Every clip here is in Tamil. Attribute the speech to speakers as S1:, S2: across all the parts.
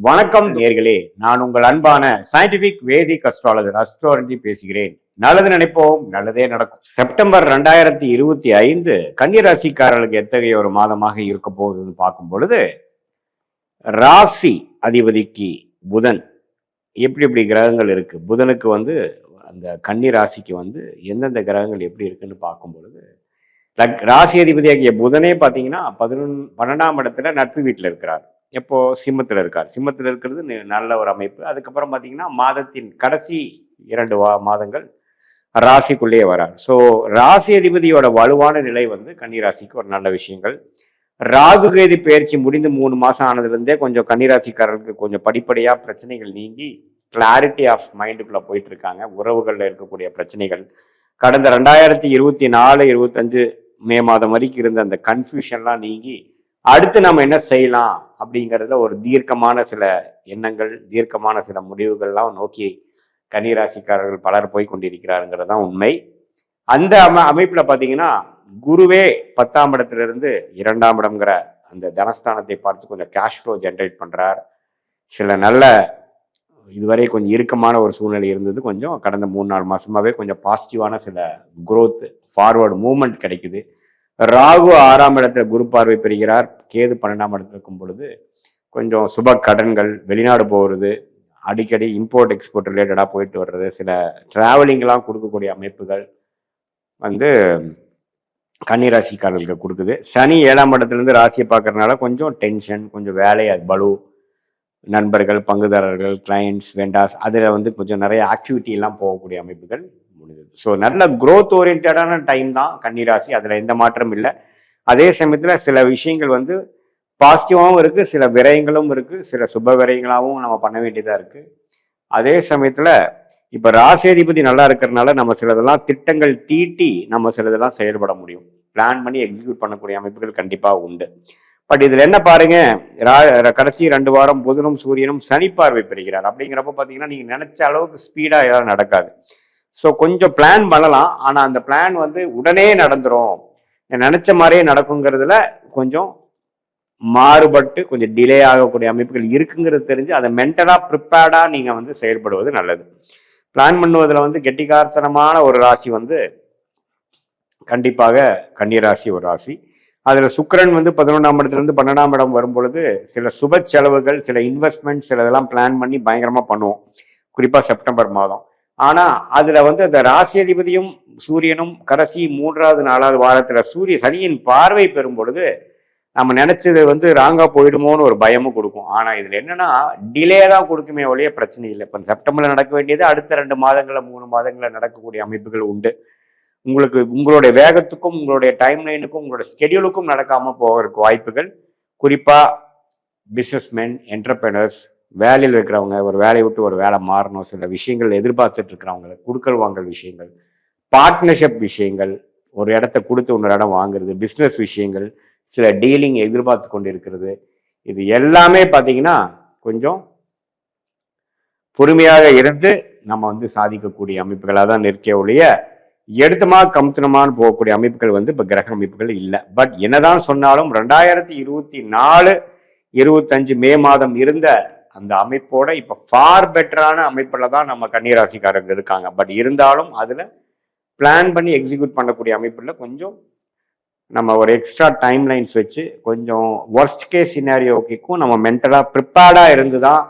S1: வணக்கம் நேர்களே, நான் உங்கள் அன்பான சயின்டிபிக் வேதிக் அஸ்ட்ராலஜர் அஸ்ட்ரோலஜி பேசுகிறேன். நல்லது நினைப்போம், நல்லதே நடக்கும். செப்டம்பர் 2025 கன்னிராசிக்காரர்களுக்கு எத்தகைய ஒரு மாதமாக இருக்க போகுதுன்னு பார்க்கும் பொழுது, ராசி அதிபதிக்கு புதன் எப்படி எப்படி கிரகங்கள் இருக்கு, புதனுக்கு அந்த கன்னி ராசிக்கு எந்தெந்த கிரகங்கள் எப்படி இருக்குன்னு பார்க்கும் பொழுது, ராசி அதிபதியாகிய புதனே பார்த்தீங்கன்னா 12ஆம் இடத்துல நட்பு வீட்டில் இருக்கிறார். எப்போ சிம்மத்தில் இருக்கார். சிம்மத்தில் இருக்கிறது நல்ல ஒரு அமைப்பு. அதுக்கப்புறம் பார்த்தீங்கன்னா மாதத்தின் கடைசி 2 மாதங்கள் ராசிக்குள்ளேயே வரார். ஸோ ராசி அதிபதியோட வலுவான நிலை கன்னிராசிக்கு ஒரு நல்ல விஷயங்கள். ராகு கேது பயிற்சி முடிந்து 3 மாதம் ஆனதுலேருந்தே கொஞ்சம் கன்னிராசிக்காரர்களுக்கு கொஞ்சம் படிப்படியாக பிரச்சனைகள் நீங்கி கிளாரிட்டி ஆஃப் மைண்டுக்குள்ளே போயிட்டு இருக்காங்க. உறவுகளில் இருக்கக்கூடிய பிரச்சனைகள் கடந்த 2024-25 மே மாதம் வரைக்கும் இருந்த அந்த கன்ஃபியூஷன்லாம் நீங்கி அடுத்து நம்ம என்ன செய்யலாம் அப்படிங்கிறதுல ஒரு தீர்க்கமான சில எண்ணங்கள், தீர்க்கமான சில முடிவுகள்லாம் நோக்கி கன்னிராசிக்காரர்கள் பலர் போய் கொண்டிருக்கிறாருங்கிறது தான் உண்மை. அந்த அமைப்புல பார்த்தீங்கன்னா குருவே 10ஆம் இடத்திலிருந்து 2ஆம் இடம்ங்கிற அந்த தனஸ்தானத்தை பார்த்து கொஞ்சம் கேஷ் ஃப்ளோ ஜென்ரேட் பண்றார். சில நல்ல இதுவரை கொஞ்சம் இறுக்கமான ஒரு சூழ்நிலை இருந்தது, கொஞ்சம் கடந்த 3-4 மாசமாவே கொஞ்சம் பாசிட்டிவான சில குரோத் ஃபார்வர்டு மூவ்மெண்ட் கிடைக்குது. ராகு 6ஆம் இடத்துல குரு பார்வை பெறுகிறார். கேது 12ஆம் இடத்துல இருக்கும் பொழுது கொஞ்சம் சுப கடன்கள், வெளிநாடு போகிறது, அடிக்கடி இம்போர்ட் எக்ஸ்போர்ட் ரிலேட்டடாக போயிட்டு வர்றது, சில டிராவலிங்லாம் கொடுக்கக்கூடிய அமைப்புகள் கன்னிராசிக்காரர்களுக்கு கொடுக்குது. சனி 7ஆம் இடத்துலேருந்து ராசியை பார்க்கறதுனால கொஞ்சம் டென்ஷன், கொஞ்சம் வேலை பலு, நண்பர்கள், பங்குதாரர்கள், கிளையண்ட்ஸ், வெண்டாஸ் அதில் கொஞ்சம் நிறைய ஆக்டிவிட்டி எல்லாம் போகக்கூடிய அமைப்புகள் முடிஞ்சது. ஸோ நல்ல குரோத் ஓரியன்டான டைம் தான் கன்னிராசி, அதில் எந்த மாற்றம் இல்லை. அதே சமயத்தில் சில விஷயங்கள் பாசிட்டிவாகவும் இருக்குது, சில விரயங்களும் இருக்குது, சில சுப விரயங்களாகவும் நம்ம பண்ண வேண்டியதாக இருக்குது. அதே சமயத்தில் இப்போ ராசியாதிபதி நல்லா இருக்கிறதுனால நம்ம சிலதெல்லாம் திட்டங்கள் தீட்டி நம்ம சிலதெல்லாம் செயல்பட முடியும். பிளான் பண்ணி எக்ஸிக்யூட் பண்ணக்கூடிய அமைப்புகள் கண்டிப்பாக உண்டு. பட் இதில் என்ன பாருங்க, கடைசி 2 வாரம் புதனும் சூரியனும் சனி பார்வை பெறுகிறார். அப்படிங்கிறப்ப பார்த்தீங்கன்னா நீங்கள் நினைச்ச அளவுக்கு ஸ்பீடாக ஏதாவது நடக்காது. ஸோ கொஞ்சம் பிளான் பண்ணலாம், ஆனால் அந்த பிளான் உடனே நடந்துரும், நினைச்ச மாதிரியே நடக்குங்கிறதுல கொஞ்சம் மாறுபட்டு கொஞ்சம் டிலே ஆகக்கூடிய அமைப்புகள் இருக்குங்கிறது தெரிஞ்சு அதை மென்டலாக ப்ரிப்பேர்டாக நீங்கள் செயல்படுவது நல்லது. பிளான் பண்ணுவதில் கெட்டிக்காரத்தனமான ஒரு ராசி கண்டிப்பாக கன்னிராசி ஒரு ராசி. அதில் சுக்கிரன் 11ஆம் இடத்துலேருந்து 12ஆம் இடம் வரும் பொழுது சில சுப செலவுகள், சில இன்வெஸ்ட்மெண்ட், சில இதெல்லாம் பிளான் பண்ணி பயங்கரமாக பண்ணுவோம், குறிப்பாக செப்டம்பர் மாதம். ஆனால் அதில் அந்த ராசியதிபதியும் சூரியனும் கடைசி 3வது 4வது வாரத்தில் சனியின் பார்வை பெறும் பொழுது நம்ம நினைச்சது ராங்கா போயிடுமோன்னு ஒரு பயமும் கொடுக்கும். ஆனால் இதில் என்னன்னா டிலே தான் கொடுக்குமே ஒழிய பிரச்சனை இல்லை. இப்போ செப்டம்பரில் நடக்க வேண்டியது அடுத்த 2 மாதங்களில் 3 மாதங்களில் நடக்கக்கூடிய அமைப்புகள் உண்டு. உங்களுடைய வேகத்துக்கும் உங்களுடைய டைம் லைனுக்கும் உங்களோட ஸ்கெடியூலுக்கும் நடக்காம போகிறதுக்கு வாய்ப்புகள். குறிப்பாக பிஸ்னஸ்மேன், என்டர்பிரனர்ஸ், வேலையில் இருக்கிறவங்க, ஒரு வேலையை விட்டு ஒரு வேலை மாறணும், சில விஷயங்கள் எதிர்பார்த்துட்டு இருக்கிறவங்க, குடுக்கல் வாங்கல் விஷயங்கள், பார்ட்னர்ஷிப் விஷயங்கள், ஒரு இடத்த கொடுத்து இன்னொரு இடம் வாங்குறது, பிஸ்னஸ் விஷயங்கள், சில டீலிங் எதிர்பார்த்து கொண்டு இருக்கிறது, இது எல்லாமே பார்த்தீங்கன்னா கொஞ்சம் பொறுமையாக இருந்து நம்ம சாதிக்கக்கூடிய அமைப்புகளாக தான் இருக்கே ஒழிய எடுத்தமா கமுத்தனமானு போகக்கூடிய அமைப்புகள் இப்போ கிரக அமைப்புகள் இல்லை. பட் என்னதான் சொன்னாலும் 2024-25 மே மாதம் இருந்த அந்த அமைப்போட இப்போ ஃபார் பெட்டரான அமைப்புல தான் நம்ம கன்னிராசிக்காரர்கள் இருக்காங்க. பட் இருந்தாலும் அதில் பிளான் பண்ணி எக்ஸிக்யூட் பண்ணக்கூடிய அமைப்புல கொஞ்சம் நம்ம ஒரு எக்ஸ்ட்ரா டைம் லைன்ஸ் வச்சு கொஞ்சம் ஒர்ஸ்ட் கேஸ் சினாரியோக்கும் நம்ம மென்டலாக ப்ரிப்பேர்டாக இருந்து தான்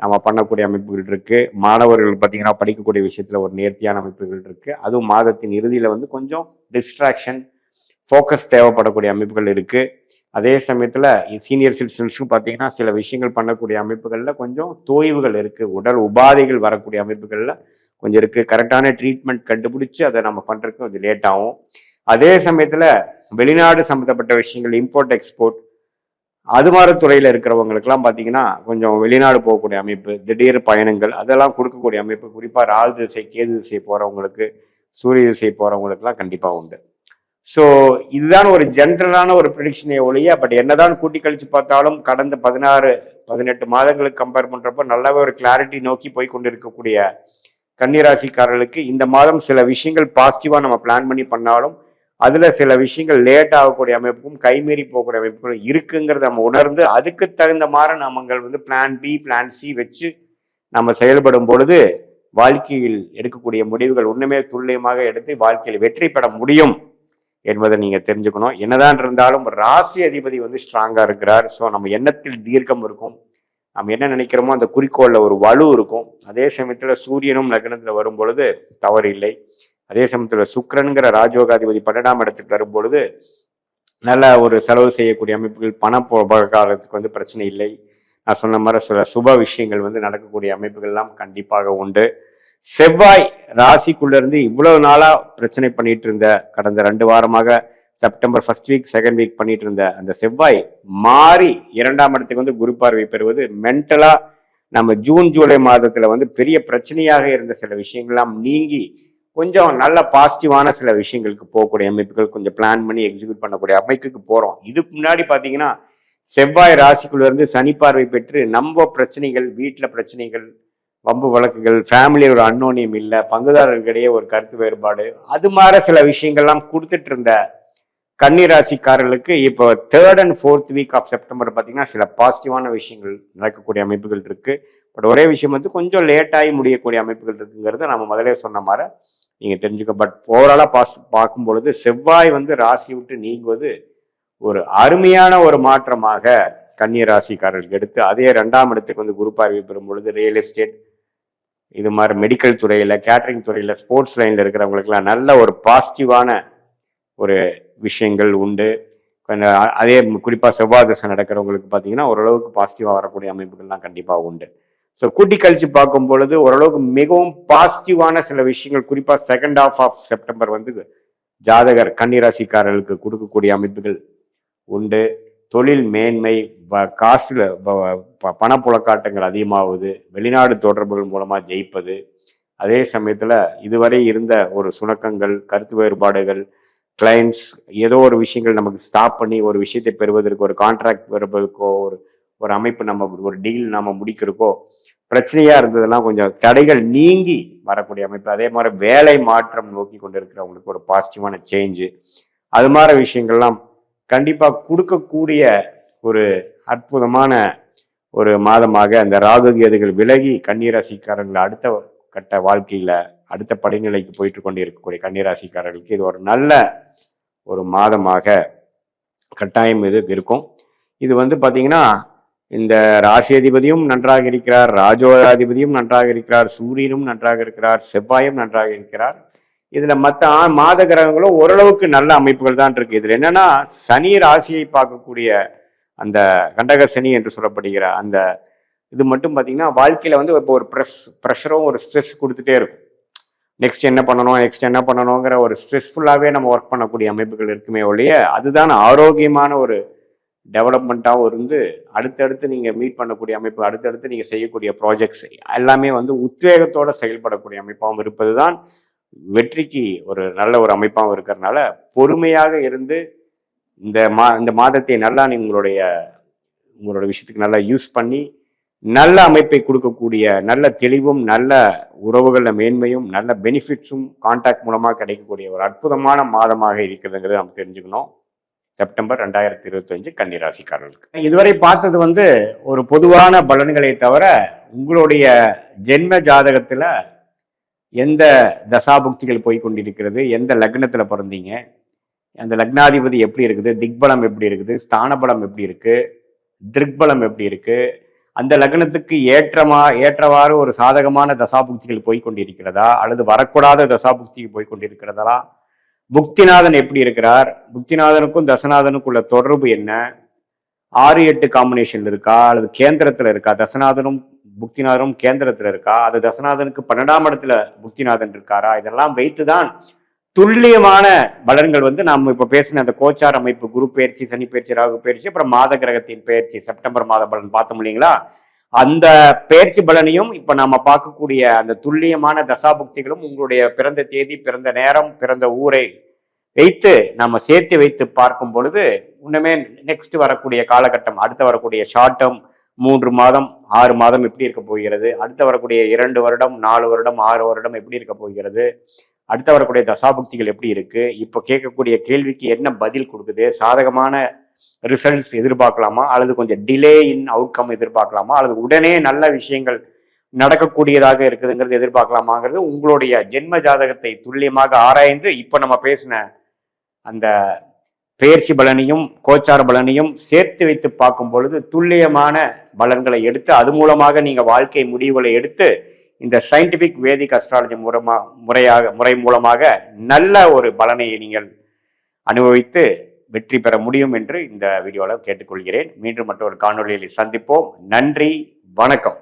S1: நம்ம பண்ணக்கூடிய அமைப்புகள் இருக்கு. மாணவர்கள் பார்த்தீங்கன்னா படிக்கக்கூடிய விஷயத்துல ஒரு நேர்த்தியான அமைப்புகள் இருக்கு. அதுவும் மாதத்தின் இறுதியில் கொஞ்சம் டிஸ்ட்ராக்ஷன், ஃபோக்கஸ் தேவைப்படக்கூடிய அமைப்புகள் இருக்கு. அதே சமயத்தில் சீனியர் சிட்டிசன்ஸும் பார்த்தீங்கன்னா சில விஷயங்கள் பண்ணக்கூடிய அமைப்புகளில் கொஞ்சம் தோய்வுகள் இருக்குது, உடல் உபாதைகள் வரக்கூடிய அமைப்புகளில் கொஞ்சம் இருக்குது. கரெக்டான ட்ரீட்மெண்ட் கண்டுபிடிச்சி அதை நம்ம பண்ணுறதுக்கு கொஞ்சம் லேட் ஆகும். அதே சமயத்தில் வெளிநாடு சம்மந்தப்பட்ட விஷயங்கள், இம்போர்ட் எக்ஸ்போர்ட், அது மாதிரி துறையில் இருக்கிறவங்களுக்குலாம் பார்த்தீங்கன்னா கொஞ்சம் வெளிநாடு போகக்கூடிய அமைப்பு, திடீர் பயணங்கள் அதெல்லாம் கொடுக்கக்கூடிய அமைப்பு. குறிப்பாக ராகு திசை, கேது திசை போகிறவங்களுக்கு, சூரிய திசை போகிறவங்களுக்குலாம் கண்டிப்பாக உண்டு. ஸோ இதுதான் ஒரு ஜென்ரலான ஒரு ப்ரிடிக்ஷனே ஒழிய, பட் என்னதான் கூட்டி கழிச்சு பார்த்தாலும் கடந்த 16-18 மாதங்களுக்கு கம்பேர் பண்ணுறப்போ நல்லாவே ஒரு கிளாரிட்டி நோக்கி போய் கொண்டு இருக்கக்கூடிய கன்னிராசிக்காரர்களுக்கு இந்த மாதம் சில விஷயங்கள் பாசிட்டிவாக நம்ம பிளான் பண்ணி பண்ணாலும் அதுல சில விஷயங்கள் லேட் ஆகக்கூடிய அமைப்பும் கைமீறி போகக்கூடிய அமைப்புகளும் இருக்குங்கிறத நம்ம உணர்ந்து அதுக்கு தகுந்த மாதிரி நம்மங்கள் வந்து பிளான் பி பிளான் சி வச்சு நம்ம செயல்படும் பொழுது வாழ்க்கையில் எடுக்கக்கூடிய முடிவுகள் ஒண்ணுமே துல்லியமாக எடுத்து வாழ்க்கையில் வெற்றி பெற முடியும் என்பதை நீங்க தெரிஞ்சுக்கணும். என்னதான் இருந்தாலும் ராசி அதிபதி வந்து ஸ்ட்ராங்கா இருக்கிறார். ஸோ நம்ம எண்ணத்தில் தீர்க்கம் இருக்கும். நம்ம என்ன நினைக்கிறோமோ அந்த குறிக்கோள்ல ஒரு வலு இருக்கும். அதே சமயத்துல சூரியனும் லக்னத்துல வரும் பொழுது தவறு இல்லை. அதே சமயத்துல சுக்கிரன்கிற ராஜயோகாதிபதி 12ஆம் இடத்துக்கு வரும் பொழுது நல்ல ஒரு செலவு செய்யக்கூடிய அமைப்புகள், பண போக்குவரத்துக்கு வந்து பிரச்சனை இல்லை. நான் சொன்ன மாதிரி சில சுப விஷயங்கள் வந்து நடக்கக்கூடிய அமைப்புகள் எல்லாம் கண்டிப்பாக உண்டு. செவ்வாய் ராசிக்குள்ள இருந்து இவ்வளவு நாளா பிரச்சனை பண்ணிட்டு இருந்த கடந்த 2 வாரமாக September first week second week பண்ணிட்டு இருந்த அந்த செவ்வாய் மாறி 2ஆம் இடத்துக்கு வந்து குரு பார்வை பெறுவது மென்டலா நம்ம ஜூன் ஜூலை மாதத்துல வந்து பெரிய பிரச்சனையாக இருந்த சில விஷயங்கள்லாம் நீங்கி கொஞ்சம் நல்ல பாசிட்டிவான சில விஷயங்களுக்கு போகக்கூடிய அமைப்புகள் கொஞ்சம் பிளான் பண்ணி எக்ஸிக்யூட் பண்ணக்கூடிய அமைப்புக்கு போறோம். இதுக்கு முன்னாடி பாத்தீங்கன்னா செவ்வாய் ராசிக்குள்ள இருந்து சனி பார்வை பெற்று நம்ம பிரச்சனைகள், வீட்டுல பிரச்சனைகள், வம்பு வழக்குகள், ஃபேமிலியில் ஒரு அன்னோனியம் இல்லை, பங்குதாரர்களிடையே ஒரு கருத்து வேறுபாடு, அது மாதிரி சில விஷயங்கள்லாம் கொடுத்துட்டு இருந்த கன்னி ராசிக்காரர்களுக்கு இப்போ 3rd and 4th week of September பார்த்தீங்கன்னா சில பாசிட்டிவான விஷயங்கள் நடக்கக்கூடிய அமைப்புகள் இருக்கு. பட் ஒரே விஷயம் வந்து கொஞ்சம் லேட்டாகி முடியக்கூடிய அமைப்புகள் இருக்குங்கிறத நம்ம முதலே சொன்ன மாதிரி நீங்க தெரிஞ்சுக்க. பட் ஓவராலா பார்க்கும் பொழுது செவ்வாய் வந்து ராசி விட்டு நீங்குவது ஒரு அருமையான ஒரு மாற்றமாக கன்னி ராசிக்காரர்களுக்கு எடுத்து, அதே 2ஆம் இடத்துக்கு வந்து குரு பார்வை பெறும் பொழுது ரியல் எஸ்டேட், இது மாதிரி மெடிக்கல் துறையில, கேட்டரிங் துறையில, ஸ்போர்ட்ஸ் லைன்ல இருக்கிறவங்களுக்குலாம் நல்ல ஒரு பாசிட்டிவான ஒரு விஷயங்கள் உண்டு. அதே குறிப்பா செவ்வாய் தசை நடக்கிறவங்களுக்கு பார்த்தீங்கன்னா ஓரளவுக்கு பாசிட்டிவா வரக்கூடிய அமைப்புகள்லாம் கண்டிப்பா உண்டு. ஸோ கூட்டி கழிச்சு பார்க்கும் பொழுது ஓரளவுக்கு மிகவும் பாசிட்டிவான சில விஷயங்கள் குறிப்பா செகண்ட் ஹாஃப் ஆஃப் செப்டம்பர் வந்து ஜாதகர் கன்னிராசிக்காரர்களுக்கு கொடுக்கக்கூடிய அமைப்புகள் உண்டு. தொழில் மேன்மை, காசுல பணப்புழக்காட்டங்கள் அதிகமாகுது, வெளிநாடு தொடர்புகள் மூலமா ஜெயிப்பது, அதே சமயத்துல இதுவரை இருந்த ஒரு சுணக்கங்கள், கருத்து வேறுபாடுகள், கிளைண்ட்ஸ் ஏதோ ஒரு விஷயங்கள் நமக்கு ஸ்டாப் பண்ணி ஒரு விஷயத்தை பெறுவதற்கு, ஒரு கான்ட்ராக்ட் பெறுவதற்கோ, ஒரு அமைப்பு நம்ம ஒரு டீல் நம்ம முடிக்கிறக்கோ பிரச்சனையா இருந்ததெல்லாம் கொஞ்சம் தடைகள் நீங்கி வரக்கூடிய அமைப்பு. அதே மாதிரி வேலை மாற்றம் நோக்கி கொண்டு இருக்கிறவங்களுக்கு ஒரு பாசிட்டிவான சேஞ்சு, அது மாதிரி விஷயங்கள்லாம் கண்டிப்பா கொடுக்கக்கூடிய ஒரு அற்புதமான ஒரு மாதமாக அந்த ராகு கேதுகள் விலகி கன்னிராசிக்காரர்கள் அடுத்த கட்ட வாழ்க்கையில அடுத்த படிநிலைக்கு போயிட்டு கொண்டு இருக்கக்கூடிய கன்னிராசிக்காரர்களுக்கு இது ஒரு நல்ல ஒரு மாதமாக கட்டாயம் இது இருக்கும். இது வந்து பாத்தீங்கன்னா இந்த ராசி அதிபதியும் நன்றாக இருக்கிறார், ராஜோகாதிபதியும் நன்றாக இருக்கிறார், சூரியனும் நன்றாக இருக்கிறார், செவ்வாயும் நன்றாக இருக்கிறார். இதுல மற்ற மாத கிரகங்களும் ஓரளவுக்கு நல்ல அமைப்புகள் தான் இருக்கு. இதுல என்னன்னா சனி ராசியை பார்க்கக்கூடிய அந்த கண்டக சனி என்று சொல்லப்படுகிற அந்த இது மட்டும் பார்த்தீங்கன்னா வாழ்க்கையில வந்து இப்போ ஒரு ப்ரெஷரும் ஒரு ஸ்ட்ரெஸ் கொடுத்துட்டே இருக்கும். நெக்ஸ்ட் என்ன பண்ணணுங்கிற ஒரு ஸ்ட்ரெஸ்ஃபுல்லாகவே நம்ம ஒர்க் பண்ணக்கூடிய அமைப்புகள் இருக்குமே ஒழிய அதுதான் ஆரோக்கியமான ஒரு டெவலப்மெண்ட்டாகவும் இருந்து அடுத்தடுத்து நீங்கள் மீட் பண்ணக்கூடிய அமைப்பு, அடுத்தடுத்து நீங்கள் செய்யக்கூடிய ப்ராஜெக்ட்ஸ் எல்லாமே வந்து உத்வேகத்தோட செயல்படக்கூடிய அமைப்பாகவும் இருப்பது தான் வெற்றிக்கு ஒரு நல்ல ஒரு அமைப்பாகவும் இருக்கிறதுனால பொறுமையாக இருந்து இந்த மாதத்தை நல்லா உங்களுடைய விஷயத்துக்கு நல்லா யூஸ் பண்ணி நல்ல அமைப்பை கொடுக்கக்கூடிய நல்ல தெளிவும் நல்ல உறவுகளில் மேன்மையும் நல்ல பெனிஃபிட்ஸும் கான்டாக்ட் மூலமாக கிடைக்கக்கூடிய ஒரு அற்புதமான மாதமாக இருக்கிறதுங்கிறது நம்ம தெரிஞ்சுக்கணும். செப்டம்பர் 2025 கன்னிராசிக்காரர்களுக்கு இதுவரை பார்த்தது வந்து ஒரு பொதுவான பலன்களை தவிர உங்களுடைய ஜென்ம ஜாதகத்துல எந்த தசாபுக்திகள் போய் கொண்டிருக்கிறது, எந்த லக்னத்துல பிறந்தீங்க, அந்த லக்னாதிபதி எப்படி இருக்குது, திக்பலம் எப்படி இருக்குது, ஸ்தானபலம் எப்படி இருக்கு, திருக்பலம் எப்படி இருக்கு, அந்த லக்னத்துக்கு ஏற்றவாறு ஒரு சாதகமான தசாபுக்திகள் போய் கொண்டிருக்கிறதா அல்லது வரக்கூடாத தசாபுக்திகள் போய் கொண்டிருக்கிறதா, புக்திநாதன் எப்படி இருக்கிறார், புக்திநாதனுக்கும் தசநாதனுக்குள்ள தொடர்பு என்ன, 6-8 காம்பினேஷன் இருக்கா அல்லது கேந்திரத்துல இருக்கா, தசநாதனும் புக்திநாதனும் கேந்திரத்துல இருக்கா, அது தசநாதனுக்கு 12ஆம் இடத்துல புக்திநாதன் இருக்காரா, இதெல்லாம் வைத்துதான் துல்லியமான பலன்கள் வந்து நம்ம இப்ப பேசின அந்த கோச்சார் அமைப்பு, குரு பயிற்சி, சனி பயிற்சி, ராகு பயிற்சி, அப்புறம் மாத கிரகத்தின் பயிற்சி, செப்டம்பர் மாத பலன் பார்த்தோம் இல்லைங்களா, அந்த பயிற்சி பலனையும் இப்ப நாம பார்க்கக்கூடிய அந்த துல்லியமான தசாபுக்திகளும் உங்களுடைய பிறந்த தேதி, பிறந்த நேரம், பிறந்த ஊரை வைத்து நம்ம சேர்த்து வைத்து பார்க்கும் பொழுது இன்னுமே நெக்ஸ்ட் வரக்கூடிய காலகட்டம், அடுத்த வரக்கூடிய ஷார்ட் டேர்ம் 3 மாதம் 6 மாதம் எப்படி இருக்க போகிறது, அடுத்த வரக்கூடிய 2 வருடம் 4 வருடம் 6 வருடம் எப்படி இருக்க போகிறது, அடுத்த வரக்கூடிய தசாபுக்திகள் எப்படி இருக்கு, இப்போ கேட்கக்கூடிய கேள்விக்கு என்ன பதில் கொடுக்குது, சாதகமான ரிசல்ட்ஸ் எதிர்பார்க்கலாமா அல்லது கொஞ்சம் டிலே இன் அவுட்கம் எதிர்பார்க்கலாமா அல்லது உடனே நல்ல விஷயங்கள் நடக்கக்கூடியதாக இருக்குதுங்கிறது எதிர்பார்க்கலாமாங்கிறது உங்களுடைய ஜென்ம ஜாதகத்தை துல்லியமாக ஆராய்ந்து இப்போ நம்ம பேசின அந்த பெயர்ச்சி பலனையும் கோச்சார பலனையும் சேர்த்து வைத்து பார்க்கும் பொழுது துல்லியமான பலன்களை எடுத்து அது மூலமாக நீங்க வாழ்க்கை முடிவுகளை எடுத்து இந்த சயின்டிபிக் வேதிக் அஸ்ட்ராலஜி முறை மூலமாக நல்ல ஒரு பலனை நீங்கள் அனுபவித்து வெற்றி பெற முடியும் என்று இந்த வீடியோவில் கேட்டுக்கொள்கிறேன். மீண்டும் மற்றொரு காணொலியில் சந்திப்போம். நன்றி, வணக்கம்.